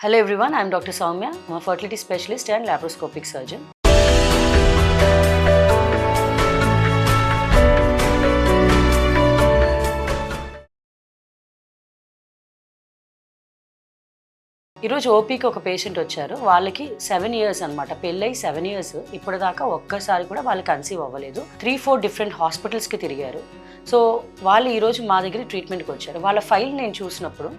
Hello everyone, I am Dr. Soumya. I am a fertility specialist and laparoscopic surgeon. ఈరోజు ఓపీకి ఒక patient వచ్చారు. వాళ్ళకి 7 years అనమాట, పెళ్ళై 7 years ఇప్పటిదాకా ఒక్కసారి కూడా వాళ్ళు కన్సీవ్ అవ్వలేదు. 3-4 డిఫరెంట్ హాస్పిటల్స్కి తిరిగారు. సో వాళ్ళు ఈరోజు మా దగ్గర ట్రీట్మెంట్కి వచ్చారు. వాళ్ళ ఫైల్ నేను చూసినప్పుడు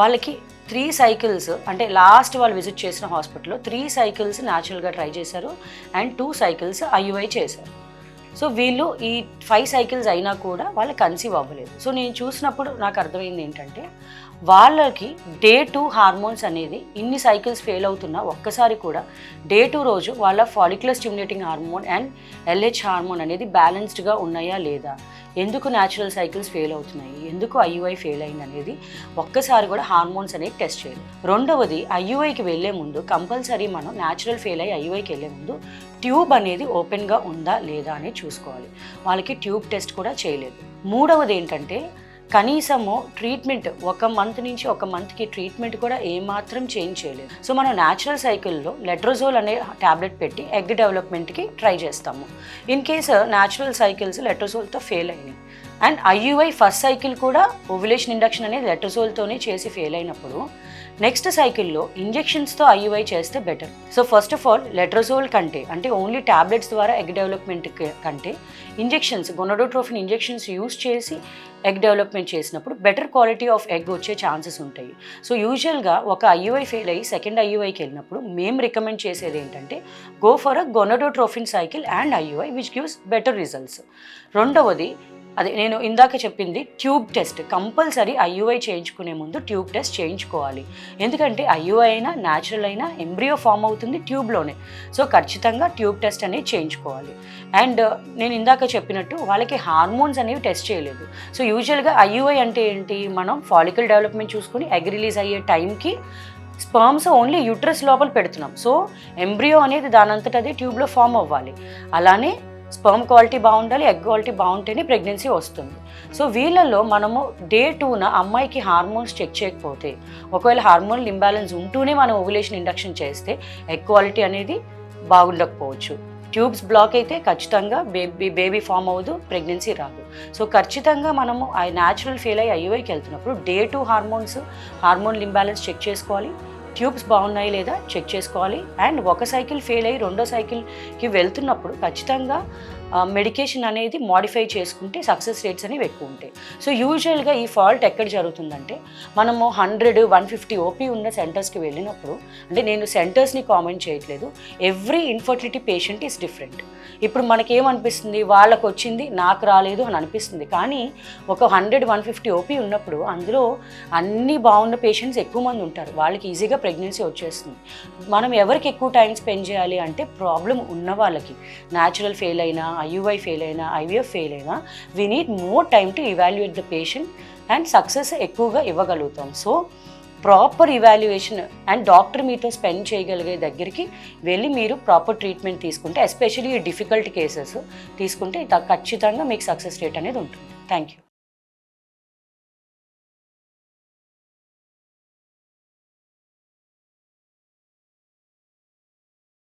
వాళ్ళకి 3 cycles అంటే లాస్ట్ వాళ్ళు విజిట్ చేసిన హాస్పిటల్లో 3 cycles న్యాచురల్గా ట్రై చేశారు అండ్ 2 cycles IUI చేశారు. సో వీళ్ళు ఈ 5 cycles అయినా కూడా వాళ్ళు కన్సీవ్ అవ్వలేదు. సో నేను చూసినప్పుడు నాకు అర్థమైంది ఏంటంటే వాళ్ళకి డే 2 హార్మోన్స్ అనేది ఇన్ని సైకిల్స్ ఫెయిల్ అవుతున్నా ఒక్కసారి కూడా డే 2 రోజు వాళ్ళ follicular stimulating hormone and LH hormone అనేది బ్యాలెన్స్డ్గా ఉన్నాయా లేదా, ఎందుకు న్యాచురల్ సైకిల్స్ ఫెయిల్ అవుతున్నాయి, ఎందుకు IUI ఫెయిల్ అయింది అనేది ఒక్కసారి కూడా హార్మోన్స్ అనేది టెస్ట్ చేయాలి. రెండవది, IUIకి వెళ్ళే ముందు కంపల్సరీ మనం న్యాచురల్ ఫెయిల్ అయ్యి IUIకి వెళ్ళే ముందు ట్యూబ్ అనేది ఓపెన్గా ఉందా లేదా అనేది చూసుకోవాలి. వాళ్ళకి ట్యూబ్ టెస్ట్ కూడా చేయలేదు. మూడవది ఏంటంటే కనీసము ట్రీట్మెంట్ 1 month నుంచి 1 monthకి ట్రీట్మెంట్ కూడా ఏమాత్రం చేంజ్ చేయలేదు. సో మనం న్యాచురల్ సైకిల్లో లెట్రోజోల్ అనే ట్యాబ్లెట్ పెట్టి ఎగ్ డెవలప్మెంట్కి ట్రై చేస్తాము. ఇన్ కేసు న్యాచురల్ సైకిల్స్ లెట్రోజోల్తో ఫెయిల్ అయినాయి అండ్ IUI ఫస్ట్ సైకిల్ కూడా ఓవ్యులేషన్ ఇండక్షన్ అనేది లెట్రోజోల్తోనే చేసి ఫెయిల్ అయినప్పుడు నెక్స్ట్ సైకిల్లో ఇంజెక్షన్స్తో IUI చేస్తే better. So first of all letrozole కంటే అంటే ఓన్లీ ట్యాబ్లెట్స్ ద్వారా ఎగ్ డెవలప్మెంట్ కంటే ఇంజెక్షన్స్ గొనాడోట్రోఫిన్ ఇంజెక్షన్స్ యూస్ చేసి ఎగ్ డెవలప్మెంట్ చేసినప్పుడు బెటర్ క్వాలిటీ ఆఫ్ ఎగ్ వచ్చే ఛాన్సెస్ ఉంటాయి. సో యూజువల్గా ఒక IUI ఫెయిల్ అయ్యి సెకండ్ IUIకి వెళ్ళినప్పుడు మేము రికమెండ్ చేసేది ఏంటంటే go for a gonadotrophin cycle and IUI which gives better results. రెండవది అదే నేను ఇందాక చెప్పింది ట్యూబ్ టెస్ట్. కంపల్సరీ IUI చేయించుకునే ముందు ట్యూబ్ టెస్ట్ చేయించుకోవాలి. ఎందుకంటే IUI అయినా న్యాచురల్ అయినా ఎంబ్రియో ఫామ్ అవుతుంది ట్యూబ్లోనే. సో ఖచ్చితంగా ట్యూబ్ టెస్ట్ అనేది చేయించుకోవాలి. అండ్ నేను ఇందాక చెప్పినట్టు వాళ్ళకి హార్మోన్స్ అనేవి టెస్ట్ చేయలేదు. సో యూజువల్గా IUI అంటే ఏంటి, మనం ఫాలికల్ డెవలప్మెంట్ చూసుకొని ఎగ్ రిలీజ్ అయ్యే టైంకి స్పర్మ్స్ ఓన్లీ యూట్రస్ లోపల పెడుతున్నాం. సో ఎంబ్రియో అనేది దానంతట అదే ట్యూబ్లో ఫామ్ అవ్వాలి. అలానే స్పర్మ్ క్వాలిటీ బాగుండాలి, ఎగ్ క్వాలిటీ బాగుంటేనే ప్రెగ్నెన్సీ వస్తుంది. సో వీళ్ళల్లో మనము డే 2న అమ్మాయికి హార్మోన్స్ చెక్ చేయకపోతే, ఒకవేళ హార్మోనల్ ఇంబ్యాలెన్స్ ఉంటూనే మనం ఓవ్యులేషన్ ఇండక్షన్ చేస్తే ఎగ్ క్వాలిటీ అనేది బాగుండకపోవచ్చు. ట్యూబ్స్ బ్లాక్ అయితే ఖచ్చితంగా బేబీ ఫామ్ అవ్వదు, ప్రెగ్నెన్సీ రాదు. సో ఖచ్చితంగా మనము ఆ న్యాచురల్ ఫెయిల్ అయ్యి IUIకి వెళ్తున్నప్పుడు డే 2 హార్మోనల్ ఇంబ్యాలెన్స్ చెక్ చేసుకోవాలి, ట్యూబ్స్ బాగున్నాయి లేదా చెక్ చేసుకోవాలి. అండ్ ఒక సైకిల్ ఫెయిల్ అయ్యి రెండో సైకిల్కి వెళ్తున్నప్పుడు ఖచ్చితంగా మెడికేషన్ అనేది మోడిఫై చేసుకుంటే సక్సెస్ రేట్స్ అనేవి ఎక్కువ ఉంటాయి. సో యూజువల్గా ఈ ఫాల్ట్ ఎక్కడ జరుగుతుందంటే మనము 100-150 ఓపీ ఉన్న సెంటర్స్కి వెళ్ళినప్పుడు, అంటే నేను సెంటర్స్ని కామెంట్ చేయట్లేదు, every infertility patient is different. ఇప్పుడు మనకేమనిపిస్తుంది, వాళ్ళకు వచ్చింది నాకు రాలేదు అని అనిపిస్తుంది. కానీ ఒక 100-150 ఓపీ ఉన్నప్పుడు అందులో అన్నీ బాగున్న పేషెంట్స్ ఎక్కువ మంది ఉంటారు, వాళ్ళకి ఈజీగా ప్రెగ్నెన్సీ వచ్చేస్తుంది. మనం ఎవరికి ఎక్కువ టైం స్పెండ్ చేయాలి అంటే ప్రాబ్లం ఉన్న వాళ్ళకి. న్యాచురల్ ఫెయిల్ అయినా, IUI ఫెయిల్ అయినా, IVF ఫెయిల్ అయినా we need more time to evaluate the patient and success ఎక్కువగా ఇవ్వగలుగుతాం. So proper evaluation and doctor మీతో స్పెండ్ చేయగలిగే దగ్గరికి వెళ్ళి మీరు ప్రాపర్ ట్రీట్మెంట్ తీసుకుంటే, ఎస్పెషల్లీ ఈ డిఫికల్ట్ కేసెస్ తీసుకుంటే ఖచ్చితంగా మీకు సక్సెస్ రేట్ అనేది ఉంటుంది. Thank you.